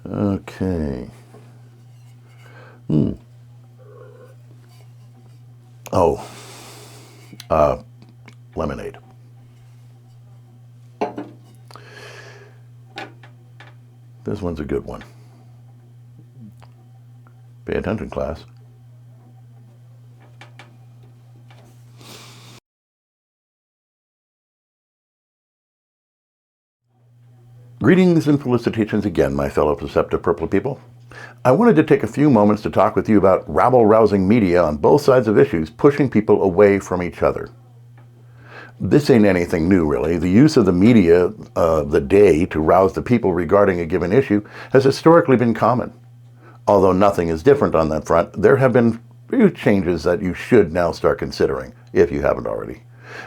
Okay. Oh, lemonade. This one's a good one. Pay attention, class. Greetings and felicitations again, my fellow perceptive purple people. I wanted to take a few moments to talk with you about rabble-rousing media on both sides of issues pushing people away from each other. This ain't anything new, really. The use of the media of the day to rouse the people regarding a given issue has historically been common. Although nothing is different on that front, there have been few changes that you should now start considering, if you haven't already,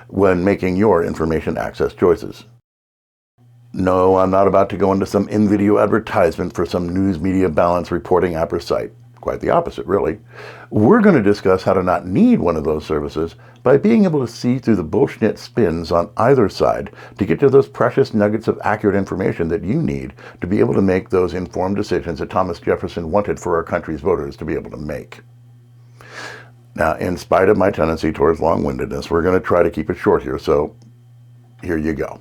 when making your information access choices. No, I'm not about to go into some in-video advertisement for some news media balance reporting app or site. Quite the opposite, really. We're going to discuss how to not need one of those services by being able to see through the bullschnitt spins on either side to get to those precious nuggets of accurate information that you need to be able to make those informed decisions that Thomas Jefferson wanted for our country's voters to be able to make. Now, in spite of my tendency towards long-windedness, we're going to try to keep it short here, so here you go.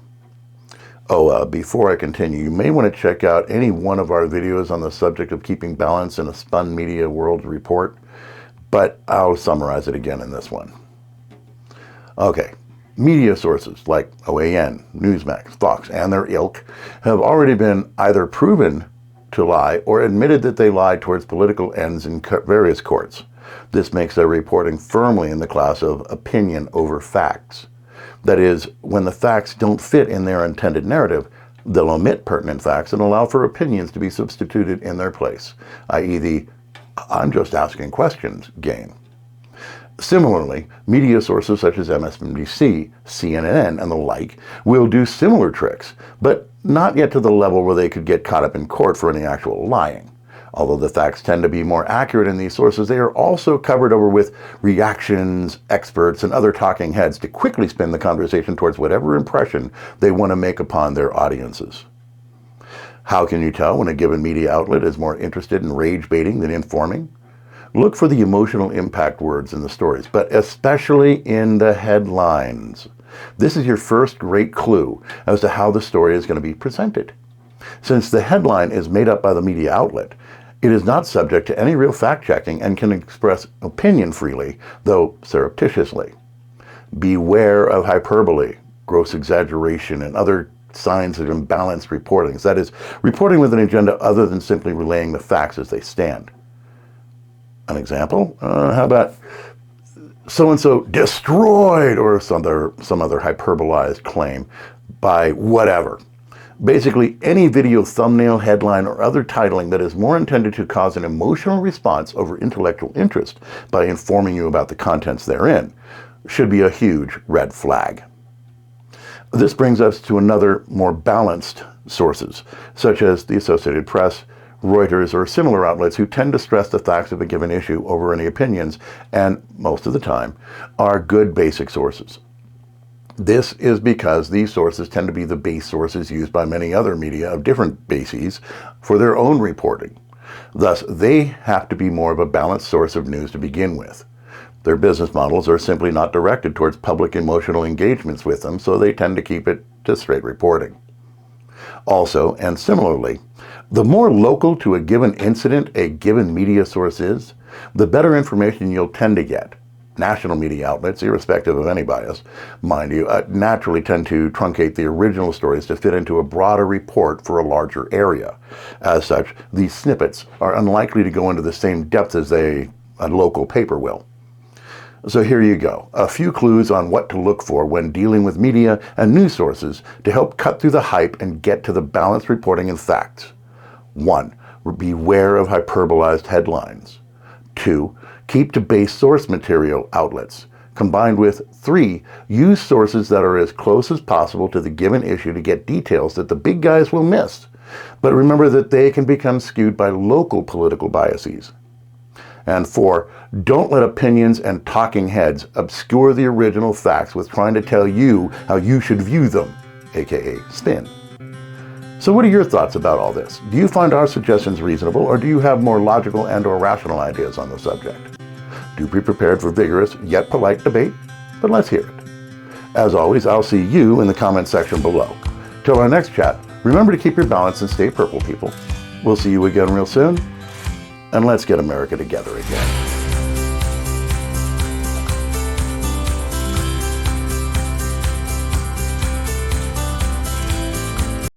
Oh, before I continue, you may want to check out any one of our videos on the subject of keeping balance in a spun media world report, but I'll summarize it again in this one. Okay, media sources like OAN, Newsmax, Fox, and their ilk have already been either proven to lie or admitted that they lie towards political ends in various courts. This makes their reporting firmly in the class of opinion over facts. That is, when the facts don't fit in their intended narrative, they'll omit pertinent facts and allow for opinions to be substituted in their place, i.e. the "I'm just asking questions" game. Similarly, media sources such as MSNBC, CNN, and the like will do similar tricks, but not yet to the level where they could get caught up in court for any actual lying. Although the facts tend to be more accurate in these sources, they are also covered over with reactions, experts, and other talking heads to quickly spin the conversation towards whatever impression they want to make upon their audiences. How can you tell when a given media outlet is more interested in rage baiting than informing? Look for the emotional impact words in the stories, but especially in the headlines. This is your first great clue as to how the story is going to be presented. Since the headline is made up by the media outlet, it is not subject to any real fact-checking and can express opinion freely, though surreptitiously. Beware of hyperbole, gross exaggeration, and other signs of imbalanced reporting. That is, reporting with an agenda other than simply relaying the facts as they stand. An example? How about so-and-so destroyed, or some other hyperbolized claim by whatever. Basically, any video thumbnail, headline, or other titling that is more intended to cause an emotional response over intellectual interest by informing you about the contents therein should be a huge red flag. This brings us to another, more balanced sources, such as the Associated Press, Reuters, or similar outlets who tend to stress the facts of a given issue over any opinions, and most of the time, are good basic sources. This is because these sources tend to be the base sources used by many other media of different bases for their own reporting. Thus, they have to be more of a balanced source of news to begin with. Their business models are simply not directed towards public emotional engagements with them, so they tend to keep it to straight reporting. Also, and similarly, the more local to a given incident a given media source is, the better information you'll tend to get. National media outlets, irrespective of any bias, mind you, naturally tend to truncate the original stories to fit into a broader report for a larger area. As such, these snippets are unlikely to go into the same depth as a local paper will. So here you go, a few clues on what to look for when dealing with media and news sources to help cut through the hype and get to the balanced reporting and facts. 1. Beware of hyperbolized headlines. 2. Keep to base source material outlets. Combined with 3, use sources that are as close as possible to the given issue to get details that the big guys will miss. But remember that they can become skewed by local political biases. And 4, don't let opinions and talking heads obscure the original facts with trying to tell you how you should view them, aka spin. So what are your thoughts about all this? Do you find our suggestions reasonable, or do you have more logical and/or rational ideas on the subject? Do be prepared for vigorous yet polite debate, but let's hear it. As always, I'll see you in the comment section below. Till our next chat, remember to keep your balance and stay purple, people. We'll see you again real soon, and let's get America together again.